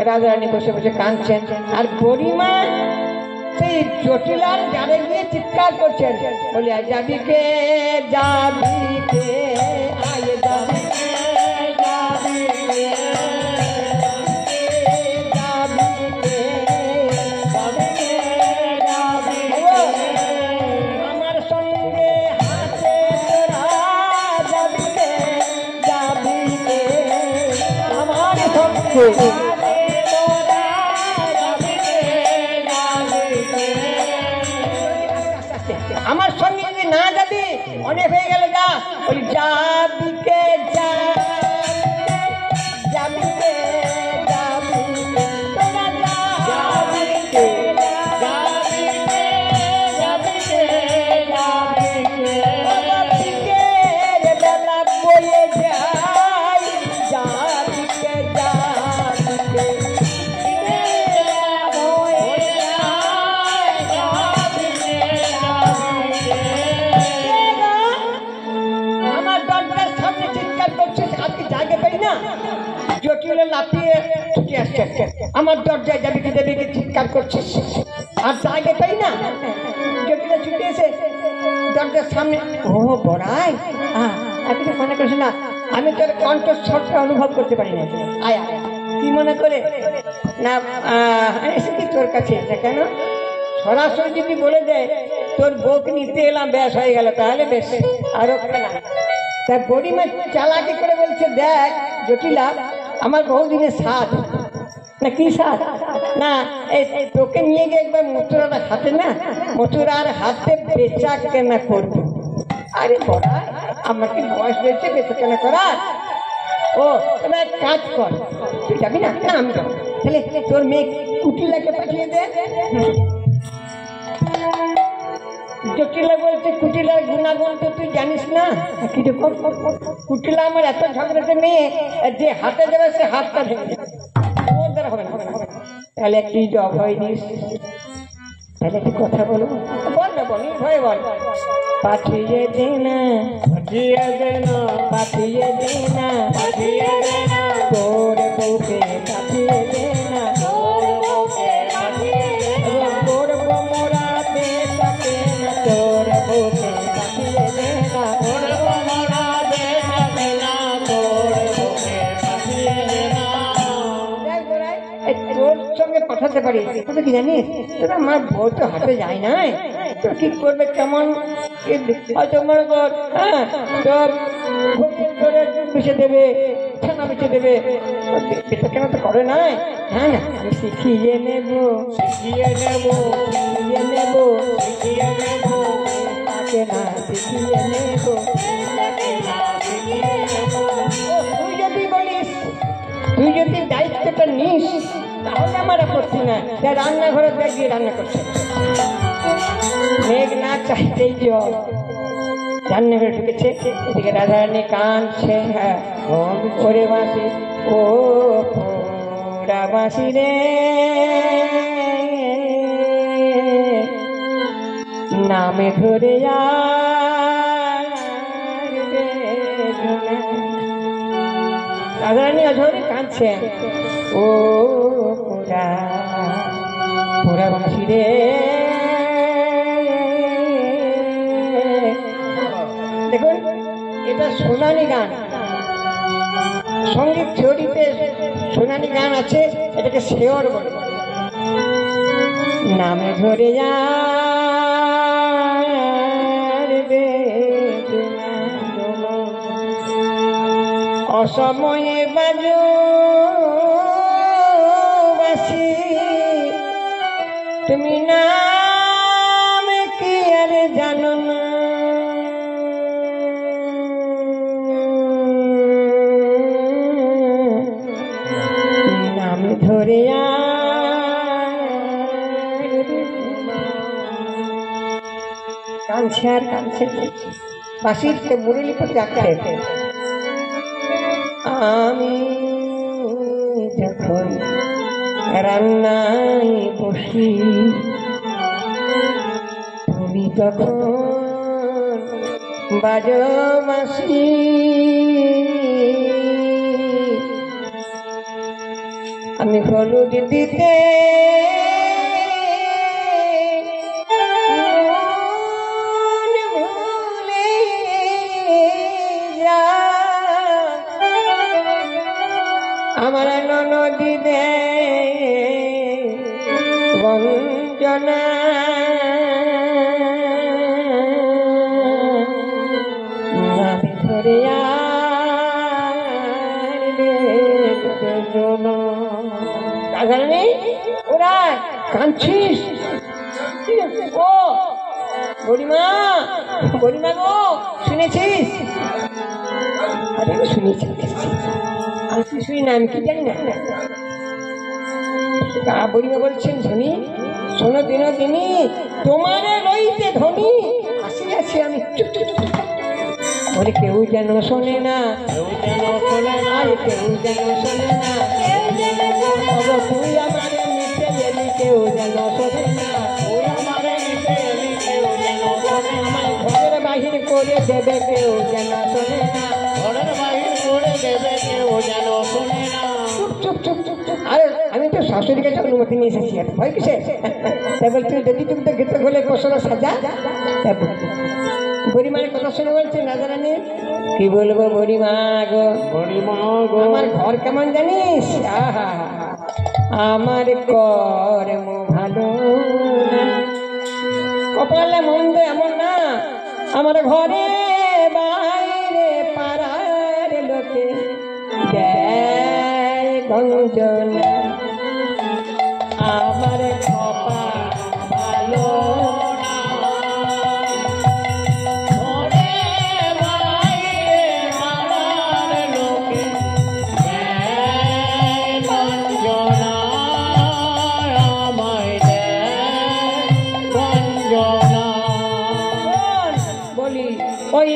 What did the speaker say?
রাজারানী বসে বসে কাঁদছেন আর বুড়িমা সেই জটিলার জানে গিয়ে চিৎকার করছেন, বলে যাবি কে যাবি কে আয় যাবি আমার সঙ্গে হাতে তোরা যাবি কে যাবি কে আমার সঙ্গে আমার সঙ্গে যদি না যাবি অনেক হয়ে গেল যা বলি যাবি কে যাবি কে যাবি তোরা যাবি কে যাবি কে যাবি কে যাবি কে যাবি কে রে বেলা বয়ে যাই যাবি কে যাবি কে জটিল লাফিয়ে ছুটে আসছে আমার দরজায় যাবি কি দেবী চিৎকার করছে আর জায়গা পাই না। জটিল ছুটে এসে দরজার সামনে, ও বড়াই আপনি মনে করিস না আমি তোর কণ্ঠস্বরটা অনুভব করতে পারি না, আয় আয় কি মনে করে না এসে কি তোর কাছে কেন সরাসরি যদি বলে দেয় তোর বউকে নিতে এলাম ব্যাস হয়ে গেল তাহলে বেশ আরো না। তাই বুড়িমা চালাকি করে বলছে, দেখ জটিলা আমার বহুদিনের সাথ না কি সাথ না এই তোকে নিয়ে গিয়ে একবার মথুরার হাতে না মথুরার হাতে বেচা কেনা করবো। আরে বড়া আমার কি বয়স হয়েছে বেচা কেনা করার? ও এবার কাজ কর, তুই যাবি না? না আমি যাবো। তাহলে তোর মেয়ে কুটিলাকে পাঠিয়ে দে। জটিলা বলছে, কুটিলার গুণাগুণ তো তুই জানিস না। কিরকম? কুটিলা আমার এত ঝগড়াতে মেয়ে যে হাতে যাবে সে হাতটা ভেঙে যাবে, ওর দ্বারা হবে না। তাহলে তুই জব হয়নি, তাহলে একটি কথা বলো, বল না বল ভয় বল। পাঠিয়ে দে না পাঠিয়ে দে না পাঠিয়ে দে না পাঠিয়ে দে না তোর বউকে পাঠিয়ে দে না তোর বউকে পাঠিয়ে দে না তোর বমরা দে তাকে না তোর বউকে পাঠিয়ে দে না তোর বমরা দে তাকে না তোর বউকে পাঠিয়ে দে না। দেখ গোরাই তোর সঙ্গে পাঠাতে পারি তুই কি জানিস তোর আমার বউ তো হাতে যায় না, তো কি করবে কেমন হয়তো মনে কর হ্যাঁ তোর ধরে বেছে দেবে ছানা বেছে দেবে, কেন তো করে নাই। হ্যাঁ না আমি শিখিয়ে নেব শিখিয়ে নেব শিখিয়ে নেব শিখিয়ে নেব তাকে না শিখিয়ে নেব। তুই যদি বলিস তুই যদি দায়িত্বটা নিস তাহলে আমার আপত্তি না। রান্নাঘরে গিয়ে রান্না করছে, মেঘ না চাইতেই জল রান্নাঘরে ঢুকেছে, এদিকে রাধারানী কাঁদছে, হ্যাঁ করে বাঁশি ও পোড়া বাঁশি রে নামে ধরে রাধারানী অঝরে কাঁদছে, ও পোড়া পোড়া বাঁশি রে। দেখুন এটা সোনালী গান, সঙ্গীত থিওরিতে সোনালী গান আছে, এটাকে শেওর বলে। নামে ধরে অসময়ে বাজো বাসি তুমি নাম কি আর জানো না, নাম ধরে কাঁদছে আর কাঁদছে বাসিতে মুরলি করতে আঁকতে। আমি যখন রান্নায় বসি তুমি তখন বাজো বাঁশি, আমি হলুদ দিতে আমার ননদি দে বঞ্জনা ধরে ওরা কাঁদছিস ও গরিমা গরিমা গো শুনেছিস? আরে শুনেছি আর কি শুনি না, আমি কি জানি না। বুড়িমা বলছেন ধনী শোনো দিনী তোমারে লইতে ধনী আসি আছি আমি বলে কেউ যেন শোনে না, কেউ যেন শোনে না, কেউ যেন শোনে না, তুই আমারে নিতে গেলি কেউ যেন শোনে না, তুই আমারে নিতে গেলি কেউ যেন শোনে না, আমার ঘরের বাহির করে দেবে কেউ যেন শোনে না, ঘরের বাহির করে দেবে কেউ যেন শোনে না। চুপ চুপ চুপ চুপ। আরে আমি তো শাশুড়ির কাছে অনুমতি নিয়ে এসেছি, আর ভয় কিসে? তাই বলছি যদি তুমি তো গেতে হলে কোসরা সাজা। বুড়িমার কথা শুনে বলছে রাজারানী কি বলবো বুড়িমা গো, আমার ঘর কেমন জানিস? আহা আমার কর্ম ভালো কপালে মন্দ এমন না, আমার ঘরে বাইরে পাড়ার লোকে দেয় গঞ্জনা, আমার কপাল ভালো ওই